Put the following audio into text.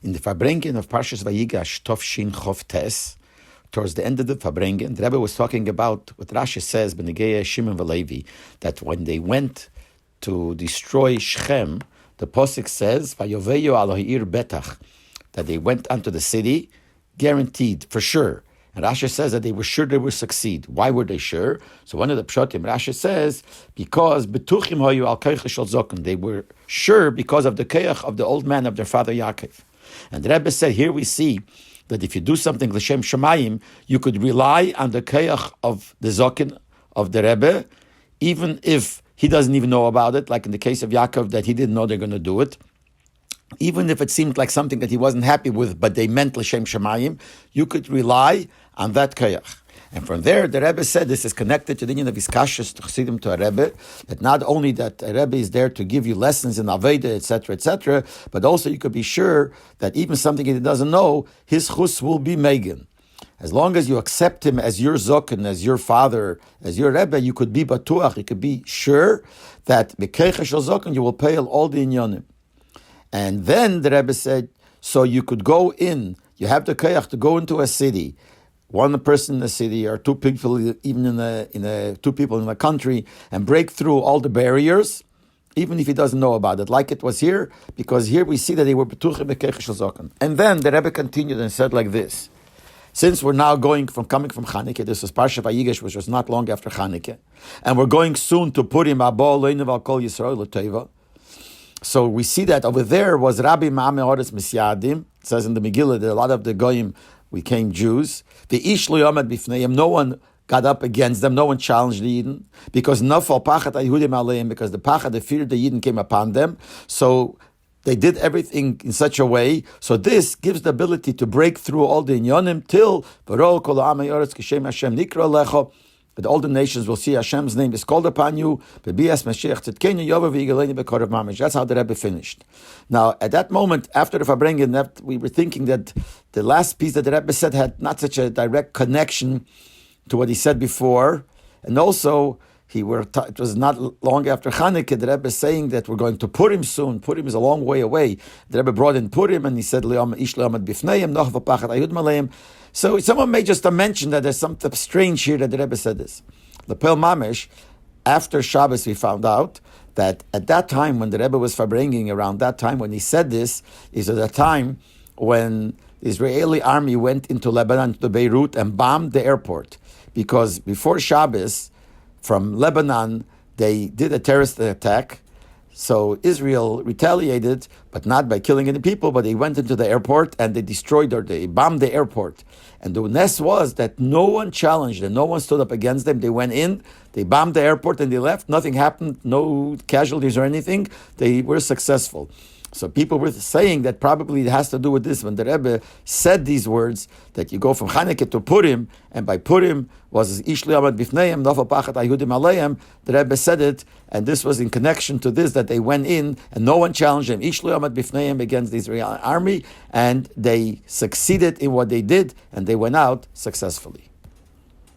In the Farbrengen of Parshas Vayigash, Tov Shin Chov Tes, towards the end of the Farbrengen, the Rebbe was talking about what Rashi says, Benegei Shimon Velevi, that when they went to destroy Shechem, the Posuk says, Vayoveyu al ha'ir betach, that they went onto the city, guaranteed, for sure. And Rashi says that they were sure they would succeed. Why were they sure? So one of the pshatim, Rashi says, because betuchim hayu al koach shel zokon, they were sure because of the koach of the old man of their father Yaakov. And the Rebbe said, here we see that if you do something l'shem shamayim, you could rely on the koach of the zokin of the Rebbe, even if he doesn't even know about it, like in the case of Yaakov, that he didn't know they're going to do it. Even if it seemed like something that he wasn't happy with, but they meant l'shem shamayim, you could rely on that koach. And from there, the Rebbe said this is connected to the union of his kashas to Chassidim to a Rebbe, that not only that a Rebbe is there to give you lessons in Aveda, etc., but also you could be sure that even something he doesn't know, his chus will be Megan. As long as you accept him as your zokin, as your father, as your Rebbe, you could be batuach, you could be sure that b'keicha shel zokin you will pay all the inyanim. And then the Rebbe said, so you could go in, you have the koach to go into a city, one person in the city or two people, even two people in the country, and break through all the barriers, even if he doesn't know about it, like it was here, because here we see that they were betuchim b'keicha shel zokin. And then the Rebbe continued and said like this, since we're now coming from Chanukah, this was Parsha Vayigash, which was not long after Chanukah, and we're going soon to Purim, Abba Eloheinu Al Kol Yisrael L'Teva. So we see that over there was Rabbi Ma'ameh Oretz Misyadim. It says in the Megillah that a lot of the Goyim became Jews. The Ish Lo Yomad Bifneim, no one got up against them, no one challenged the Yidden, because Nafal Pachat Yehudim Aleim, because the Pachat, the fear of the Yidden came upon them. So they did everything in such a way. So this gives the ability to break through all the inyonim till V'ro kol ha'amei oretz kishem Hashem nikra lecho. That all the nations will see Hashem's name is called upon you. That's how the Rebbe finished. Now, at that moment, after the Farbrengen, we were thinking that the last piece that the Rebbe said had not such a direct connection to what he said before. And also, it was not long after Chanukah, the Rebbe is saying that we're going to Purim soon. Purim is a long way away. The Rebbe brought in Purim and he said, so someone may just mention that there's something strange here that the Rebbe said this. The Pel Mamesh, after Shabbos, we found out that at that time when the Rebbe was Farbrengen, around that time when he said this, is at the time when the Israeli army went into Lebanon, to Beirut, and bombed the airport. Because before Shabbos, from Lebanon, they did a terrorist attack. So Israel retaliated, but not by killing any people, but they went into the airport and they destroyed or they bombed the airport. And the nest was that no one challenged and no one stood up against them. They went in, they bombed the airport and they left. Nothing happened, no casualties or anything. They were successful. So people were saying that probably it has to do with this. When the Rebbe said these words, that you go from Chanukah to Purim, and by Purim was Ish Lo Yomad Bifneim, Nafal Pachat Yehudim Aleim, the Rebbe said it, and this was in connection to this, that they went in, and no one challenged them, Ish Lo Yomad Bifneim, against the Israeli army, and they succeeded in what they did, and they went out successfully.